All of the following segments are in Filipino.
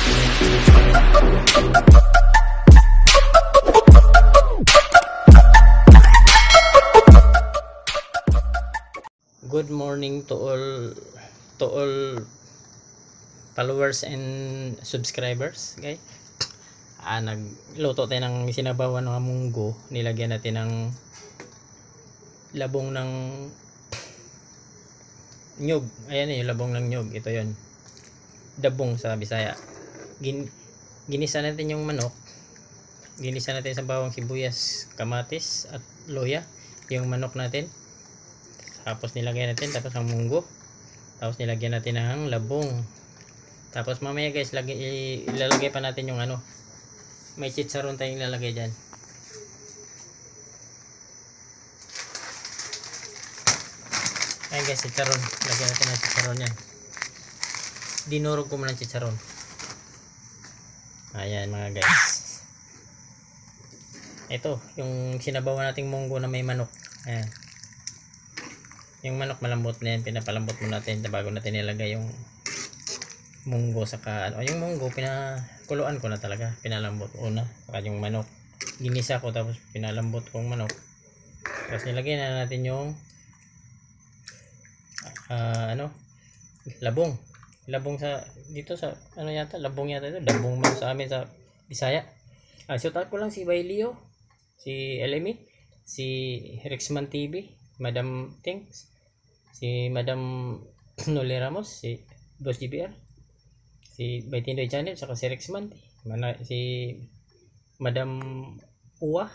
Good morning to all followers and subscribers, guys. Nagluto tayo ng sinabawan ng munggo. Nilagyan natin ng labong ng nyug. Ayan yung labong ng nyug. Ito yon, dabong sa Bisaya. Ginisa natin yung manok. Ginisa natin sa bawang sibuyas, kamatis at luya yung manok natin. Tapos nilagyan natin, tapos ang munggo. Tapos nilagyan natin ng labong. Tapos mamaya guys, ilalagay pa natin yung ano. May chicharon tayong ilalagay dyan. Ayan guys, chicharon. Lagyan natin ng chicharon yan. Dinurog ko muna ng chicharon. Ayan mga guys. Ito, yung sinabawan nating munggo na may manok. Ayan. Yung manok malambot na yan, pinapalambot mo natin bago natin nilagay yung munggo. Saka ano, yung munggo pinakuluan ko na talaga, pinalambot una. Saka yung manok ginisa ko, tapos pinalambot ko yung manok. Tapos nilagay na natin yung labong sa dito sa ano yata, labong yata ito, labong mo sa amin sa Bisaya. Shout out ko lang si Bailio, si LME, si Rexman TV, Madam Tings, si Madam Noli Ramos, si Boss GBR, si Baitindoy Channel, saka si Rexman, si Madam Uwa,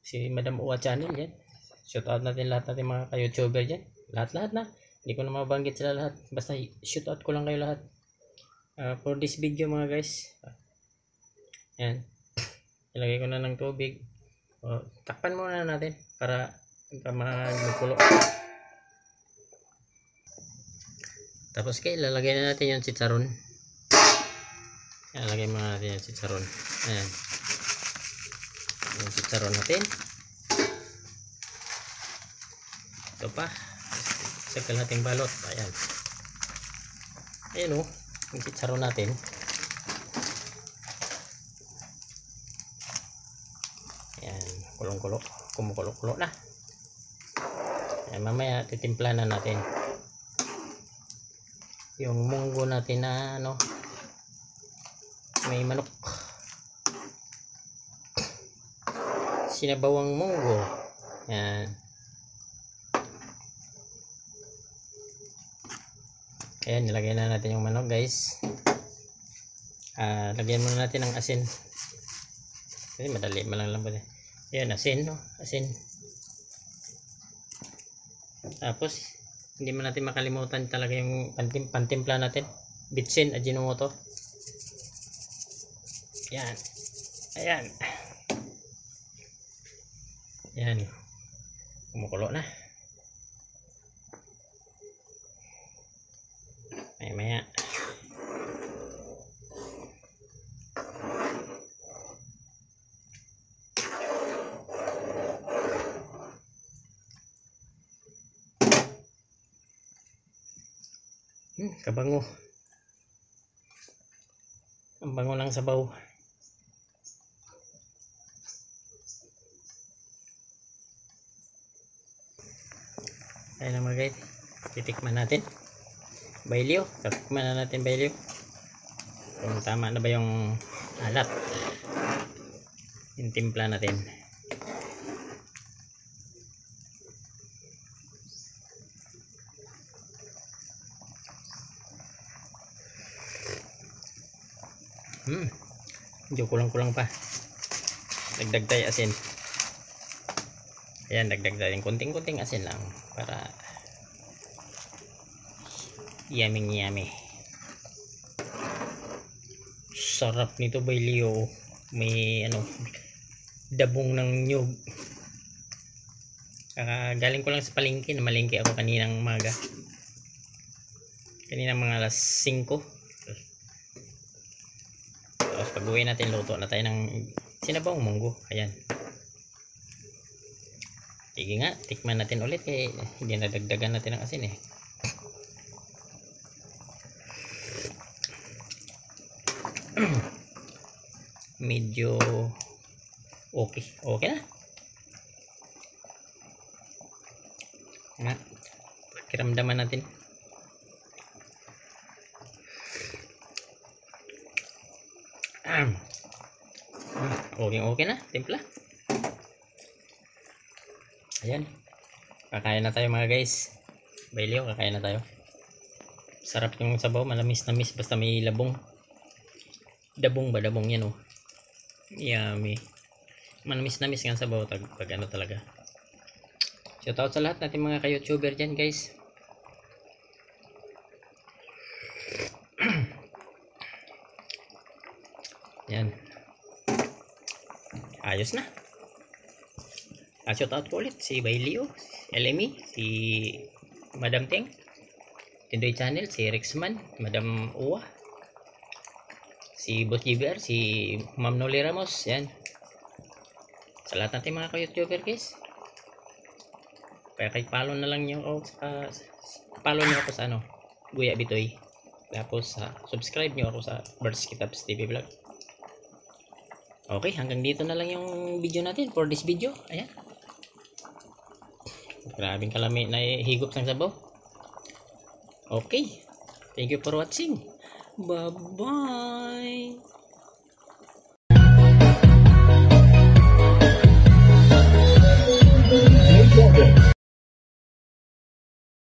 si Madam Uwa Channel yan. Shout out natin lahat natin mga ka-YouTuber dyan. Lahat na. Hindi ko na mabanggit sila lahat. Basta shout out ko lang kayo lahat. For this video mga guys. Yan. Ilagay ko na ng tubig. Takpan muna natin para magkulo. Tapos ilalagay na natin yung chicharon. Ilalagay muna natin yung chicharon. Ayan. Yung chicharon natin. Ito pa. Sakal nating balot. Ayan. Ayan o. Yung chicharon natin. Ayan. Kulong-kulo. Kumukulo-kulo na. Ayan. Mamaya titimpla na natin yung munggo natin na ano, may manok. Sinabawang munggo. Ayan. Ayan, nilagay na natin yung manok guys. Lagyan muna natin ng asin. Kasi madali malalambot eh. Ayan, asin no? Asin. Tapos hindi man natin makalimutan talaga yung pantimpla natin. Bitsin, Ajinomoto. Ayan. Ayan. Ayan. Kumukulo na. Maya. Kabango. Ang bango ng sabaw. Ayan na mga guys. Titikman natin. Bailio. Titikman na natin Bailio. Kung tama na ba yung alat. Yung timpla natin. Medyo kulang-kulang pa. Dagdag tayo asin. Ayan, dagdag tayo kunting-kunting asin lang para yummy. Sarap nito Bailio. May ano, dabong ng nyug. Galing ko lang sa palengke. Namalengke ako kaninang umaga. Kaninang mga alas 5. Tapos pag uwi natin, luto na tayo ng sinabawang munggo. Ayan. Sige nga, tikman natin ulit kaya hindi nadagdagan natin ng asin eh. medyo okay. Okay na. Nga, pakiramdaman natin. Okay na, timpla. Ayan. Kakain na tayo mga guys. Bailio, kakain na tayo. Sarap yung sabaw, malamis-namis basta may labong. Dabong ba? Dabong yan oh. Yummy. Manamis-namis nga sabaw pag ano talaga. Shoutout sa lahat natin mga ka-YouTuber dyan guys. Yan. Ayos na. Shoutout ko ulit si Bailio, LME, si Madam Teng, Tindoy Channel, si Rexman, Madam Uwa, si Boss GBR, si Ma'am Noli Ramos. Yan. Sa lahat natin mga ka-YouTuber guys. Kaya kahit follow na lang nyo ako sa follow nyo ako sa ano, Guya Bitoy. Tapos subscribe nyo ako sa Birds Kitabs TV Vlog. Okay, hanggang dito na lang yung video natin for this video. Ayan. Grabing kalami na higop ng sabaw. Okay. Thank you for watching. Bye-bye.